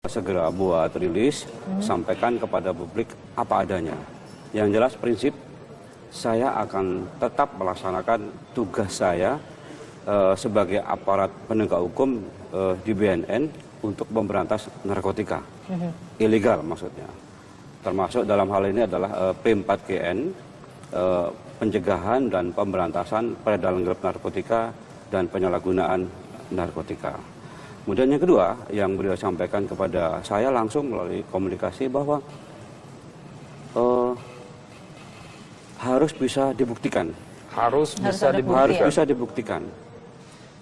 Segera buat rilis, sampaikan kepada publik apa adanya. Yang jelas prinsip saya akan tetap melaksanakan tugas saya sebagai aparat penegak hukum di BNN untuk memberantas narkotika, ilegal maksudnya. Termasuk dalam hal ini adalah P4GN, pencegahan dan pemberantasan peredaran gelap narkotika dan penyalahgunaan narkotika. Kemudian yang kedua yang beliau sampaikan kepada saya langsung melalui komunikasi bahwa harus bisa dibuktikan. Harus bisa dibuktikan.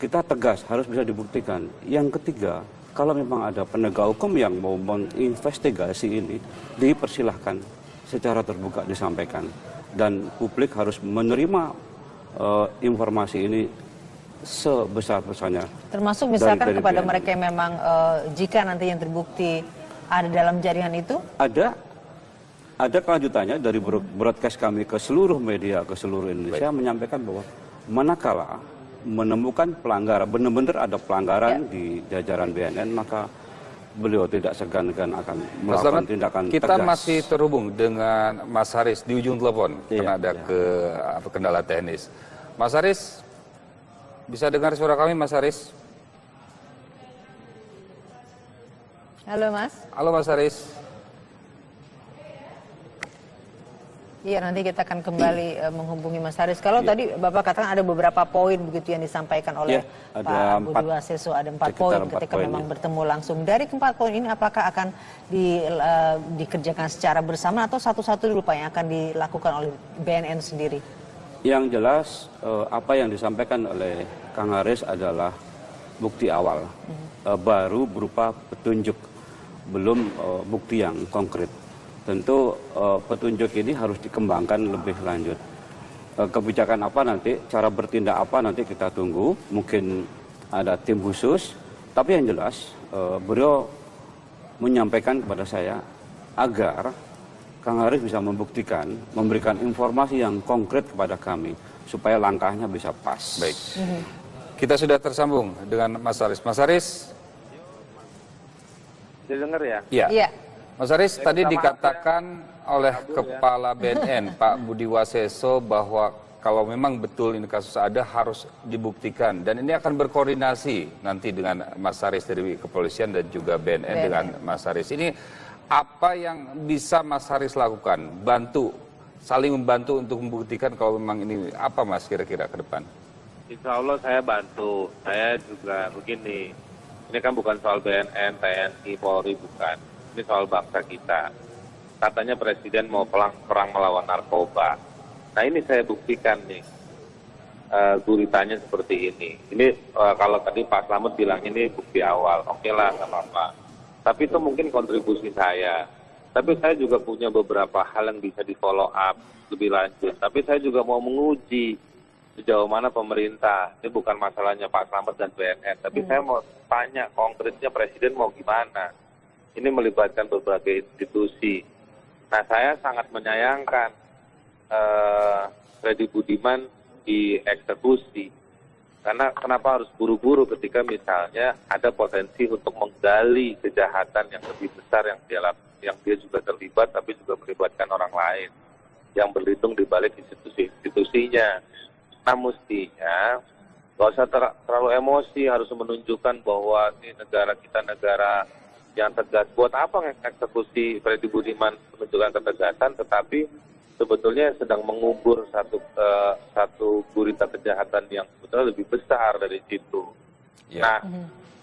Kita tegas harus bisa dibuktikan. Yang ketiga, kalau memang ada penegak hukum yang mau menginvestigasi ini, dipersilahkan secara terbuka disampaikan. Dan publik harus menerima informasi ini sebesar-besarnya. Termasuk misalkan kepada mereka yang memang jika nanti yang terbukti ada dalam jaringan itu? Ada kelanjutannya dari broadcast kami ke seluruh media, ke seluruh Indonesia menyampaikan bahwa manakala menemukan pelanggaran, benar-benar ada pelanggaran di jajaran BNN, maka beliau tidak segan-segan akan melakukan tindakan tegas. Kita masih terhubung dengan Mas Haris di ujung telepon, karena ada kendala teknis. Mas Haris, bisa dengar suara kami, Mas Haris? Halo, Mas. Halo, Mas Haris. Iya, nanti kita akan kembali menghubungi Mas Haris. Kalau tadi Bapak katakan ada beberapa poin begitu yang disampaikan oleh Pak Budi Waseso, ada 4 poin ketika memang bertemu langsung. Dari keempat poin ini apakah akan dikerjakan secara bersama atau satu-satu dulu Pak yang akan dilakukan oleh BNN sendiri? Yang jelas apa yang disampaikan oleh Kang Haris adalah bukti awal, baru berupa petunjuk, belum bukti yang konkret. Tentu petunjuk ini harus dikembangkan lebih lanjut. Kebijakan apa nanti, cara bertindak apa nanti kita tunggu. Mungkin ada tim khusus, tapi yang jelas beliau menyampaikan kepada saya agar Kang Haris bisa membuktikan, memberikan informasi yang konkret kepada kami supaya langkahnya bisa pas. Baik. Kita sudah tersambung dengan Mas Haris. Mas Haris? Didengar ya? Iya. Mas Haris, tadi dikatakan oleh Kepala BNN, Pak Budi Waseso, bahwa kalau memang betul ini kasus ada harus dibuktikan. Dan ini akan berkoordinasi nanti dengan Mas Haris dari kepolisian dan juga BNN dengan Mas Haris. Ini apa yang bisa Mas Haris lakukan? Saling membantu untuk membuktikan kalau memang ini apa Mas kira-kira ke depan? Insya Allah saya bantu. Saya juga begini, ini kan bukan soal BNN, TNI, Polri, bukan. Ini soal bangsa kita. Katanya Presiden mau perang melawan narkoba. Nah ini saya buktikan nih, guritanya seperti ini. Ini kalau tadi Pak Slamet bilang ini bukti awal, oke lah, nggak apa-apa. Tapi itu mungkin kontribusi saya. Tapi saya juga punya beberapa hal yang bisa di follow up lebih lanjut. Tapi saya juga mau menguji sejauh mana pemerintah. Ini bukan masalahnya Pak Slamet dan BNN. Tapi saya mau tanya konkretnya Presiden mau gimana. Ini melibatkan berbagai institusi. Nah, saya sangat menyayangkan Freddy Budiman dieksekusi. Karena kenapa harus buru-buru ketika misalnya ada potensi untuk menggali kejahatan yang lebih besar yang dia juga terlibat, tapi juga melibatkan orang lain yang berlindung di balik institusi-institusinya. Nah, mestinya nggak usah terlalu emosi, harus menunjukkan bahwa ini negara kita negara yang tegas. Buat apa eksekusi Freddy Budiman menunjukkan ketegasan, tetapi sebetulnya sedang mengubur satu gurita kejahatan yang sebetulnya lebih besar dari situ. Nah,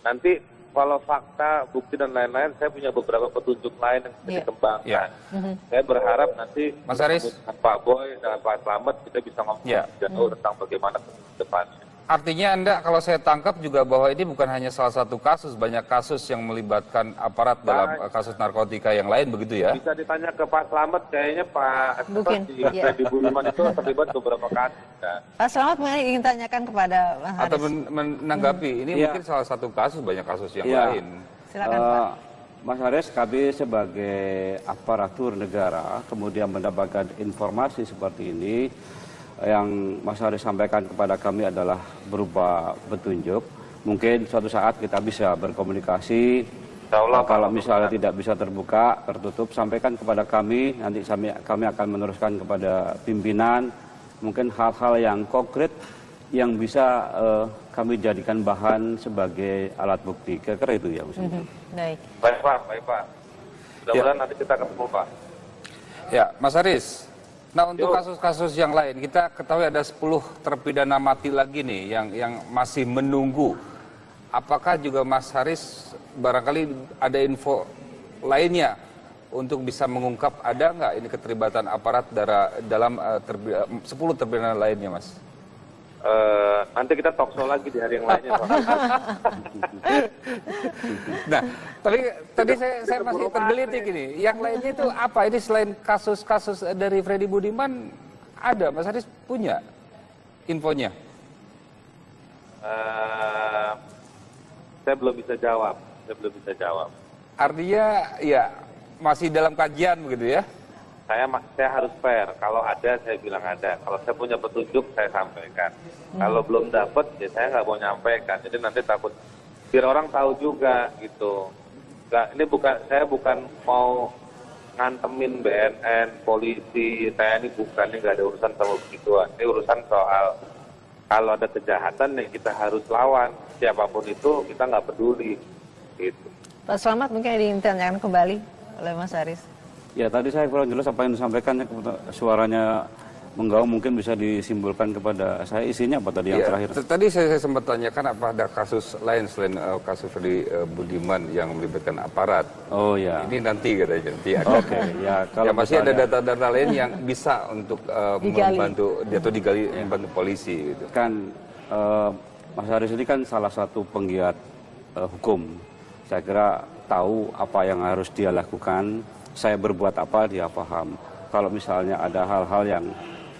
nanti kalau fakta, bukti dan lain-lain, saya punya beberapa petunjuk lain yang bisa dikembangkan. Saya berharap nanti Mas Haris, dengan Pak Boy, dengan Pak Slamet, kita bisa ngomong jauh tentang bagaimana ke depannya. Artinya Anda kalau saya tangkap juga bahwa ini bukan hanya salah satu kasus, banyak kasus yang melibatkan aparat dalam kasus narkotika yang lain begitu ya? Bisa ditanya ke Pak Slamet, kayaknya Pak Freddy Budiman itu terlibat beberapa kasus. Kan? Pak Slamet ingin tanyakan kepada Mas Haris. Atau menanggapi, ini mungkin salah satu kasus, banyak kasus yang lain. Silakan Pak. Mas Haris, kami sebagai aparatur negara kemudian mendapatkan informasi seperti ini. Yang Mas Haris sampaikan kepada kami adalah berupa petunjuk. Mungkin suatu saat kita bisa berkomunikasi Kalau misalnya tidak bisa terbuka, tertutup, sampaikan kepada kami, nanti kami akan meneruskan kepada pimpinan, mungkin hal-hal yang konkret yang bisa kami jadikan bahan sebagai alat bukti. Kira-kira itu ya. Baik. Baik Pak. Mudah-mudahan nanti kita ketemu Pak. Ya, Mas Haris. Nah, untuk kasus-kasus yang lain, kita ketahui ada 10 terpidana mati lagi nih yang masih menunggu. Apakah juga Mas Haris barangkali ada info lainnya untuk bisa mengungkap ada nggak ini keterlibatan aparat dalam 10 terpidana lainnya, Mas? Nanti kita talk show lagi di hari yang lainnya, Pak. Nah, tadi saya masih tergelitik ini. Yang lainnya itu apa? Ini selain kasus-kasus dari Freddy Budiman, ada Mas Haris punya infonya? Saya belum bisa jawab. Artinya ya masih dalam kajian begitu ya? Saya harus fair. Kalau ada saya bilang ada. Kalau saya punya petunjuk saya sampaikan. Kalau belum dapat ya saya nggak mau nyampaikan. Jadi nanti takut biar orang tahu juga gitu. Ini saya bukan mau ngantemin BNN, polisi, TNI bukan. Ini nggak ada urusan sama begituan. Ini urusan soal kalau ada kejahatan yang kita harus lawan. Siapapun itu kita nggak peduli. Gitu. Pak Slamet mungkin ditanyakan kembali oleh Mas Haris. Ya tadi saya kurang jelas apa yang disampaikan, suaranya menggaung, mungkin bisa disimpulkan kepada saya isinya apa tadi yang terakhir. Tadi saya sempat tanyakan apa ada kasus lain selain kasus Freddy Budiman yang melibatkan aparat. Oh ya. Ini nanti katanya nanti ada. Oke. Ya kalau masih ada data-data lain yang bisa untuk membantu atau digali membantu polisi. Gitu. Kan Mas Haris ini kan salah satu penggiat hukum. Saya kira tahu apa yang harus dia lakukan. Saya berbuat apa dia paham. Kalau misalnya ada hal-hal yang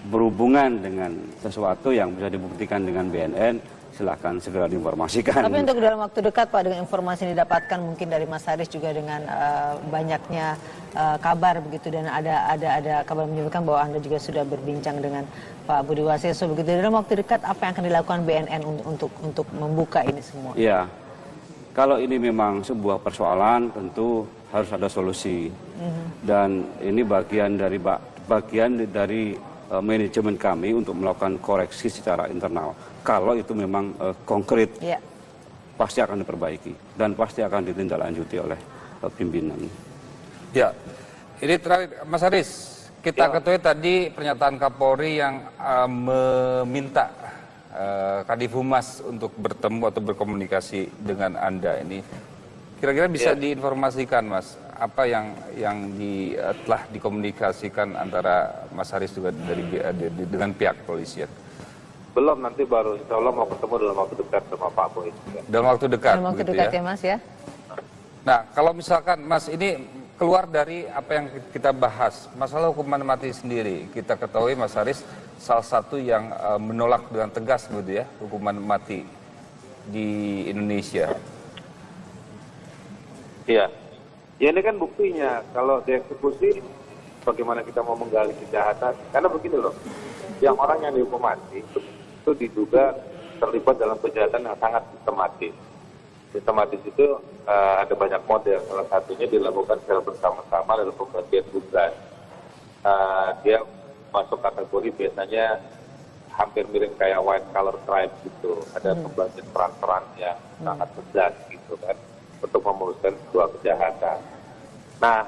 berhubungan dengan sesuatu yang bisa dibuktikan dengan BNN, silakan segera diinformasikan. Tapi untuk dalam waktu dekat Pak, dengan informasi yang didapatkan mungkin dari Mas Haris juga dengan banyaknya kabar begitu, dan ada kabar menyebutkan bahwa Anda juga sudah berbincang dengan Pak Budi Waseso begitu. Dalam waktu dekat apa yang akan dilakukan BNN untuk membuka ini semua? Iya. Kalau ini memang sebuah persoalan, tentu harus ada solusi. Dan ini bagian dari manajemen kami untuk melakukan koreksi secara internal. Kalau itu memang konkret, pasti akan diperbaiki dan pasti akan ditindaklanjuti oleh pimpinan. Ya, ini terakhir Mas Haris, kita ketahui tadi pernyataan Kapolri yang meminta Kadif Humas untuk bertemu atau berkomunikasi dengan Anda ini. Kira-kira bisa diinformasikan, Mas, apa yang telah dikomunikasikan antara Mas Haris juga dengan pihak kepolisian? Belum, nanti baru insya Allah mau ketemu dalam waktu dekat sama Pak Boy. Dalam waktu dekat? Dalam waktu dekat ya Mas ya. Nah, kalau misalkan Mas ini keluar dari apa yang kita bahas, masalah hukuman mati sendiri, kita ketahui Mas Haris salah satu yang menolak dengan tegas begitu ya, hukuman mati di Indonesia. Iya, ya ini kan buktinya, kalau dieksekusi bagaimana kita mau menggali kejahatan, karena begini loh, yang orang yang dihukum mati itu diduga terlibat dalam kejahatan yang sangat sistematis. Sistematis itu ada banyak model, salah satunya dilakukan secara bersama-sama dalam pembagian tugas. Dia masuk kategori biasanya hampir mirip kayak white collar crime gitu, ada pembagian peran-peran yang sangat tegas gitu kan, untuk memuluskan sebuah kejahatan. Nah,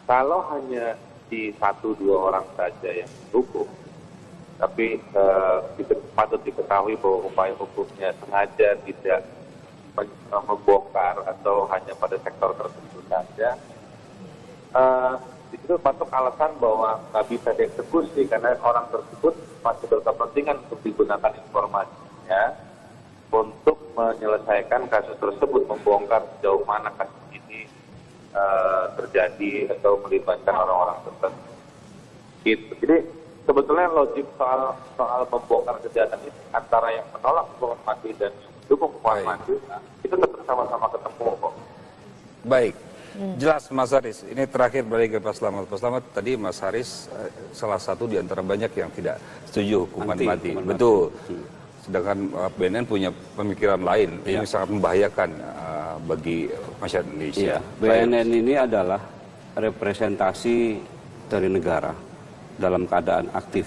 kalau hanya di 1-2 orang saja yang dihukum, tapi patut diketahui bahwa upaya hukumnya sengaja tidak membongkar atau hanya pada sektor tertentu saja, itu patut alasan bahwa nggak bisa dieksekusi karena orang tersebut masih berkepentingan untuk digunakan informasinya untuk menyelesaikan kasus tersebut, membongkar sejauh mana kasus ini terjadi atau melibatkan orang-orang tertentu. Gitu. Jadi sebetulnya logik soal membongkar kejahatan ini antara yang menolak hukuman mati dan dukung hukuman mati itu tetap sama-sama ketemu kok. Baik, jelas Mas Haris. Ini terakhir balik ke Pak Slamet. Pak Slamet, tadi Mas Haris salah satu di antara banyak yang tidak setuju hukuman mati. Betul. Sedangkan BNN punya pemikiran lain, ini sangat membahayakan bagi masyarakat Indonesia. Iya, BNN ini adalah representasi dari negara dalam keadaan aktif.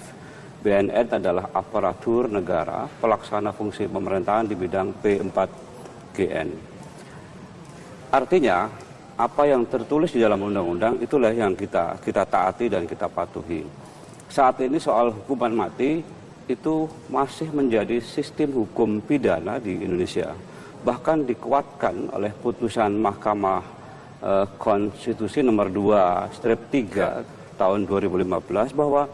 BNN adalah aparatur negara pelaksana fungsi pemerintahan di bidang P4GN. Artinya apa yang tertulis di dalam undang-undang itulah yang kita taati dan kita patuhi. Saat ini soal hukuman mati itu masih menjadi sistem hukum pidana di Indonesia. Bahkan dikuatkan oleh putusan Mahkamah Konstitusi nomor 2/3 tahun 2015 bahwa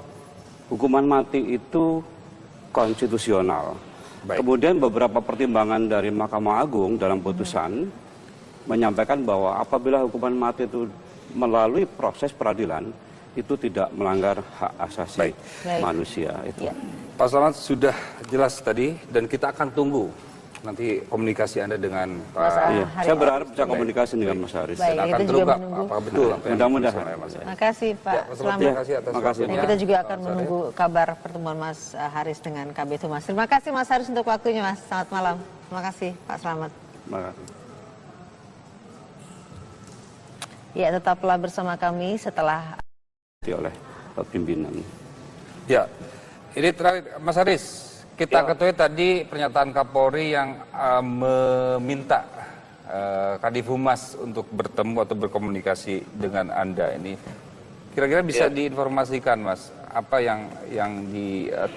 hukuman mati itu konstitusional. Baik. Kemudian beberapa pertimbangan dari Mahkamah Agung dalam putusan menyampaikan bahwa apabila hukuman mati itu melalui proses peradilan itu tidak melanggar hak asasi manusia itu. Ya. Pak Slamet sudah jelas tadi dan kita akan tunggu nanti komunikasi Anda dengan Pak. Iya. Saya berharap bisa komunikasi dengan Mas Haris. Baik, Dan akan kita juga terungkap menunggu. apakah betul apa yang Mudah-mudahan. disampaikan Mas. Terima kasih Pak Ya, Pak Slamet, Slamet. terima kasih atas Terima kasih. Dan waktunya. kita juga akan Pak menunggu kabar pertemuan Mas Haris dengan Kabid Humas. Terima kasih Mas Haris untuk waktunya Mas. Selamat malam. Terima kasih Pak Slamet. Terima kasih. Ya, tetaplah bersama kami setelah Oleh pimpinan. Ya, ini terakhir Mas Haris. Kita ketahui tadi pernyataan Kapolri yang meminta Kadif Humas untuk bertemu atau berkomunikasi dengan Anda ini. Kira-kira bisa diinformasikan Mas, apa yang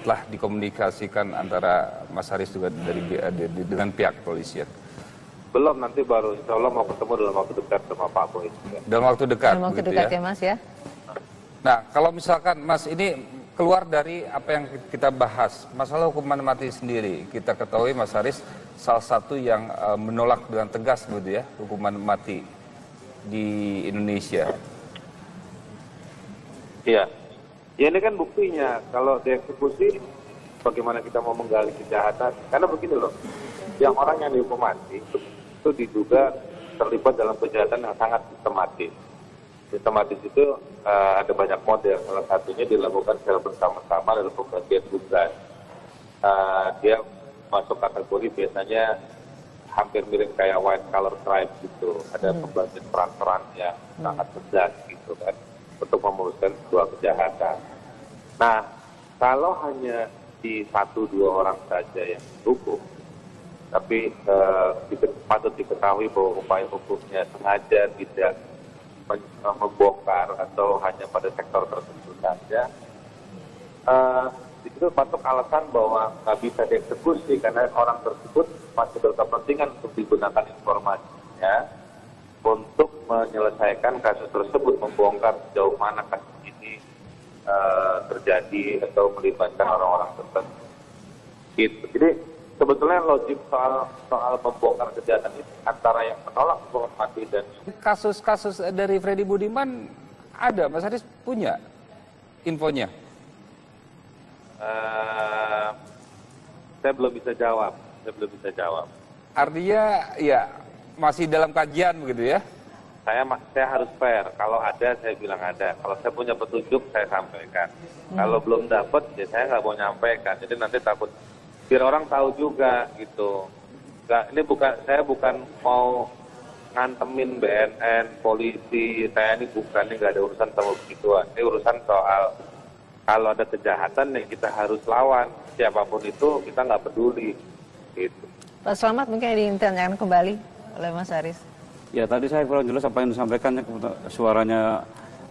telah dikomunikasikan antara Mas Haris juga dengan pihak kepolisian? Belum, nanti baru insya Allah mau ketemu dalam waktu dekat sama Pak Boy. Dalam waktu dekat. dalam waktu begitu dekat ya Mas ya. Nah, kalau misalkan Mas ini keluar dari apa yang kita bahas, masalah hukuman mati sendiri, kita ketahui Mas Haris salah satu yang menolak dengan tegas begitu ya, hukuman mati di Indonesia. Iya, ya ini kan buktinya kalau dieksekusi bagaimana kita mau menggali kejahatan. Karena begini loh, yang orang yang dihukum mati itu diduga terlibat dalam kejahatan yang sangat sistematis. Sistematis itu ada banyak model, salah satunya dilakukan secara bersama-sama dalam pembagian tugas. Dia masuk kategori biasanya hampir mirip kayak white collar crime gitu, ada pembagian peran-peran yang sangat tegas gitu kan, untuk memuluskan sebuah kejahatan. Nah, kalau hanya di 1-2 orang saja yang dihukum, tapi patut diketahui bahwa upaya hukumnya sengaja tidak membongkar atau hanya pada sektor tertentu saja, itu masuk alasan bahwa nggak bisa dieksekusi karena orang tersebut masih berkepentingan untuk digunakan informasinya untuk menyelesaikan kasus tersebut, membongkar sejauh mana kasus ini terjadi atau melibatkan orang-orang tertentu. Gitu. Jadi sebetulnya logik soal membongkar kejahatan itu antara yang menolak hukuman mati dan Kasus-kasus dari Freddy Budiman ada, Mas Haris punya infonya? Saya belum bisa jawab. Artinya ya masih dalam kajian begitu ya? Saya harus fair. Kalau ada saya bilang ada. Kalau saya punya petunjuk saya sampaikan. Kalau belum dapat ya saya nggak mau nyampaikan. Jadi nanti takut biar orang tahu juga gitu. Ini saya bukan mau ngantemin BNN, polisi, TNI, bukan, ini nggak ada urusan sama begituan. Ini urusan soal kalau ada kejahatan yang kita harus lawan, siapapun itu kita nggak peduli. Gitu. Pak Slamet mungkin ditanyakan kembali oleh Mas Haris. Ya tadi saya kurang jelas apa yang disampaikan, suaranya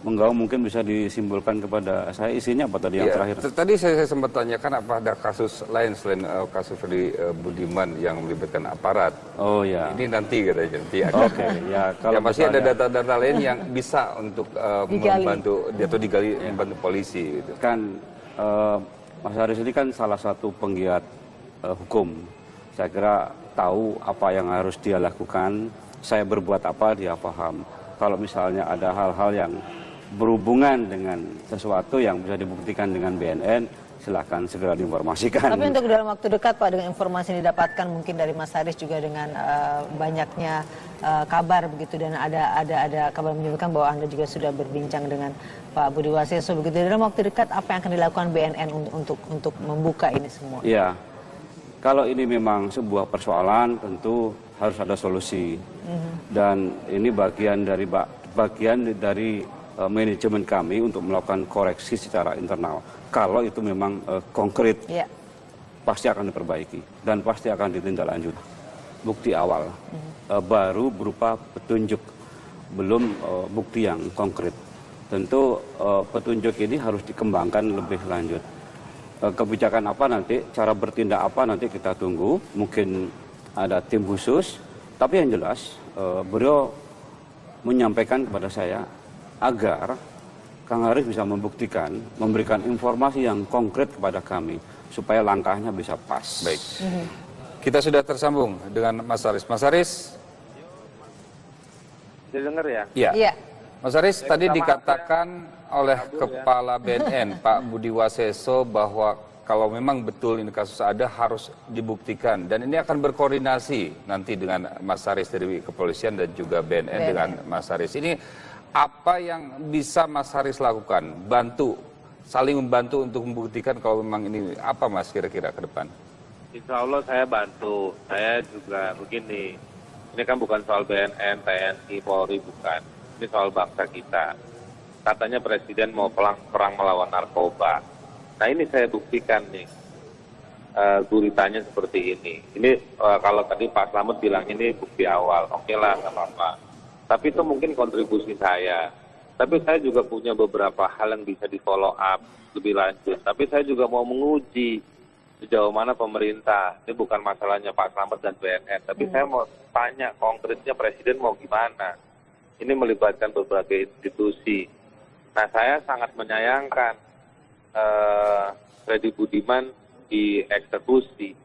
menggaung, mungkin bisa disimpulkan kepada saya isinya apa tadi yang terakhir. Tadi saya sempat tanyakan apa ada kasus lain selain kasus Freddy Budiman yang melibatkan aparat. Oh ya. Ini nanti katanya nanti ada. Oke, ya kalau masih ada misalnya data-data lain yang bisa untuk membantu atau digali membantu polisi gitu. kan Mas Haris ini kan salah satu penggiat hukum. Saya kira tahu apa yang harus dia lakukan, saya berbuat apa dia paham. Kalau misalnya ada hal-hal yang berhubungan dengan sesuatu yang bisa dibuktikan dengan BNN, silahkan segera diinformasikan. Tapi untuk dalam waktu dekat Pak, dengan informasi yang didapatkan mungkin dari Mas Haris juga dengan banyaknya kabar begitu, dan ada kabar menyebutkan bahwa Anda juga sudah berbincang dengan Pak Budi Waseso begitu. Dalam waktu dekat apa yang akan dilakukan BNN untuk membuka ini semua? Iya, kalau ini memang sebuah persoalan, tentu harus ada solusi. Dan ini bagian dari manajemen kami untuk melakukan koreksi secara internal. Kalau itu memang konkret, pasti akan diperbaiki dan pasti akan ditindaklanjuti. Bukti awal, baru berupa petunjuk, belum bukti yang konkret. Tentu petunjuk ini harus dikembangkan lebih lanjut. Kebijakan apa nanti, cara bertindak apa nanti kita tunggu. Mungkin ada tim khusus, tapi yang jelas beliau menyampaikan kepada saya agar Kang Haris bisa membuktikan, memberikan informasi yang konkret kepada kami supaya langkahnya bisa pas. Baik. Kita sudah tersambung dengan Mas Haris. Mas Haris. Didengar ya? Iya. Iya. Mas Haris, tadi dikatakan oleh Kepala BNN, Pak Budi Waseso, bahwa kalau memang betul ini kasus ada harus dibuktikan. Dan ini akan berkoordinasi nanti dengan Mas Haris dari Kepolisian dan juga BNN dengan Mas Haris. Ini apa yang bisa Mas Haris lakukan? Saling membantu untuk membuktikan kalau memang ini apa Mas kira-kira ke depan? Insya Allah saya bantu. Saya juga begini, ini kan bukan soal BNN, TNI, Polri, bukan. Ini soal bangsa kita. Katanya Presiden mau perang melawan narkoba. Nah ini saya buktikan nih, guritanya seperti ini. Ini kalau tadi Pak Slamet bilang ini bukti awal, oke lah, nggak apa-apa. Tapi itu mungkin kontribusi saya. Tapi saya juga punya beberapa hal yang bisa di follow up lebih lanjut. Tapi saya juga mau menguji sejauh mana pemerintah. Ini bukan masalahnya Pak Slamet dan BNN. Tapi saya mau tanya konkretnya Presiden mau gimana. Ini melibatkan berbagai institusi. Nah saya sangat menyayangkan Freddy Budiman dieksekusi.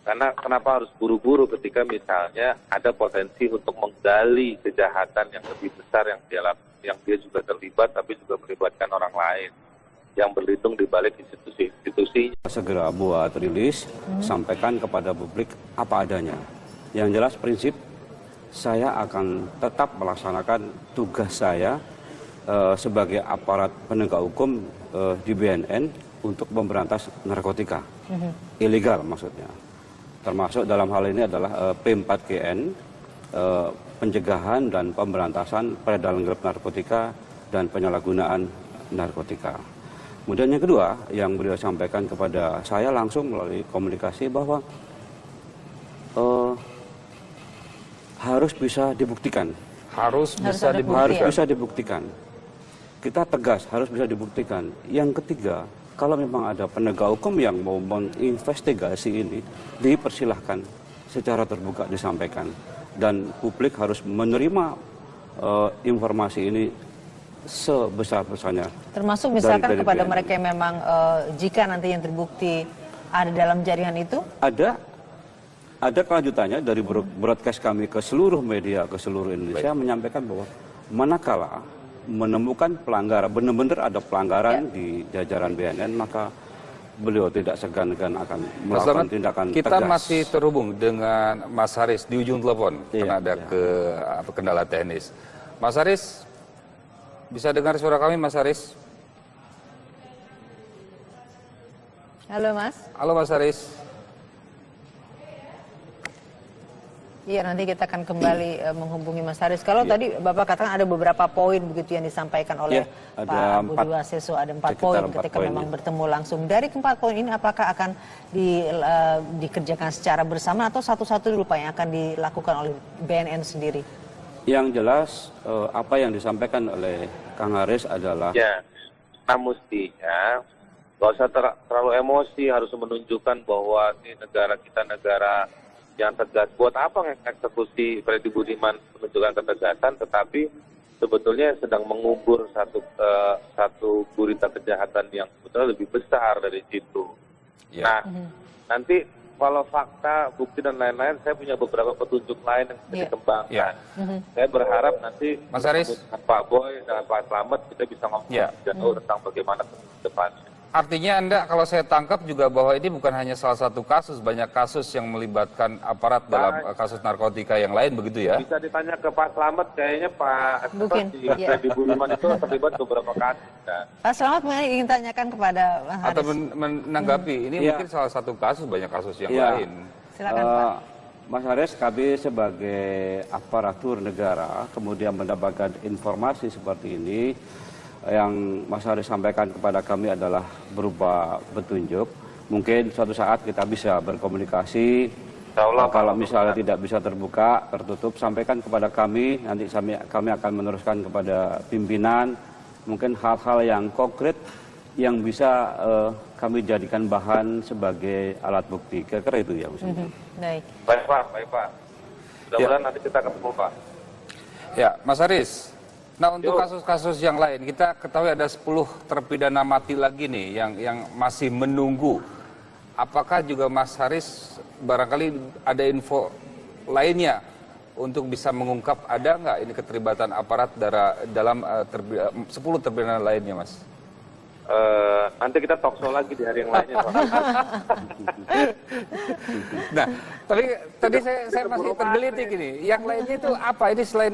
Karena kenapa harus buru-buru ketika misalnya ada potensi untuk menggali kejahatan yang lebih besar yang dia juga terlibat, tapi juga melibatkan orang lain yang berlindung di balik institusi-institusinya. Segera buat rilis, sampaikan kepada publik apa adanya. Yang jelas prinsip, saya akan tetap melaksanakan tugas saya sebagai aparat penegak hukum di BNN untuk memberantas narkotika. Ilegal maksudnya. Termasuk dalam hal ini adalah P4GN, pencegahan dan pemberantasan peredaran gelap narkotika dan penyalahgunaan narkotika. Kemudian yang kedua yang beliau sampaikan kepada saya langsung melalui komunikasi bahwa harus bisa dibuktikan. Harus bisa dibuktikan. Kita tegas, harus bisa dibuktikan. Yang ketiga, kalau memang ada penegak hukum yang mau menginvestigasi ini, dipersilahkan secara terbuka disampaikan. Dan publik harus menerima informasi ini sebesar-besarnya. Termasuk misalkan kepada mereka yang memang jika nanti yang terbukti ada dalam jaringan itu? Ada kelanjutannya dari broadcast kami ke seluruh media, ke seluruh Indonesia, menyampaikan bahwa manakala menemukan pelanggaran, benar-benar ada pelanggaran di jajaran BNN, maka beliau tidak segan-segan akan melakukan tindakan tegas. Kita masih terhubung dengan Mas Haris di ujung telepon, karena ada kendala teknis. Mas Haris, bisa dengar suara kami Mas Haris? Halo Mas. Halo Mas Haris. Iya, nanti kita akan kembali menghubungi Mas Haris. Kalau tadi Bapak katakan ada beberapa poin begitu yang disampaikan oleh Pak Budi Waseso, ada 4 poin ketika memang bertemu langsung. Dari keempat poin ini apakah akan dikerjakan secara bersama atau satu-satu dulu Pak yang akan dilakukan oleh BNN sendiri? Yang jelas apa yang disampaikan oleh Kang Haris adalah... Ya, nah mestinya nggak usah terlalu emosi, harus menunjukkan bahwa ini negara kita negara yang tegas. Buat apa eksekusi Freddy Budiman menunjukkan ketegasan, tetapi sebetulnya sedang mengubur satu gurita kejahatan yang sebetulnya lebih besar dari situ. Nah, nanti kalau fakta, bukti dan lain-lain, saya punya beberapa petunjuk lain yang bisa dikembangkan. Saya berharap nanti Mas Haris, dengan Pak Boy dan Pak Slamet kita bisa ngomong jauh tentang bagaimana ke depannya. Artinya Anda kalau saya tangkap juga bahwa ini bukan hanya salah satu kasus, banyak kasus yang melibatkan aparat dalam kasus narkotika yang lain begitu ya? Bisa ditanya ke Pak Slamet, kayaknya Pak Freddy Budiman itu terlibat beberapa kasus. Kan? Pak Slamet ingin tanyakan kepada Mas Haris. Atau menanggapi, ini mungkin salah satu kasus, banyak kasus yang lain. Silakan Pak. Mas Haris, kami sebagai aparatur negara kemudian mendapatkan informasi seperti ini, yang Mas Haris sampaikan kepada kami adalah berupa petunjuk. Mungkin suatu saat kita bisa berkomunikasi. Kalau misalnya tidak bisa terbuka, tertutup, sampaikan kepada kami. Nanti kami akan meneruskan kepada pimpinan. Mungkin hal-hal yang konkret yang bisa kami jadikan bahan sebagai alat bukti. Kira-kira itu ya. Baik. Baik Pak. Mudah-mudahan nanti kita ketemu Pak. Ya, Mas Haris. Nah, untuk kasus-kasus yang lain, kita ketahui ada 10 terpidana mati lagi nih yang masih menunggu. Apakah juga Mas Haris barangkali ada info lainnya untuk bisa mengungkap ada nggak ini keterlibatan aparat dalam 10 terpidana lainnya, Mas? Nanti kita talk show lagi di hari yang lainnya, Pak. Nah, tadi saya masih tergelitik ini. Yang lainnya itu apa? Ini selain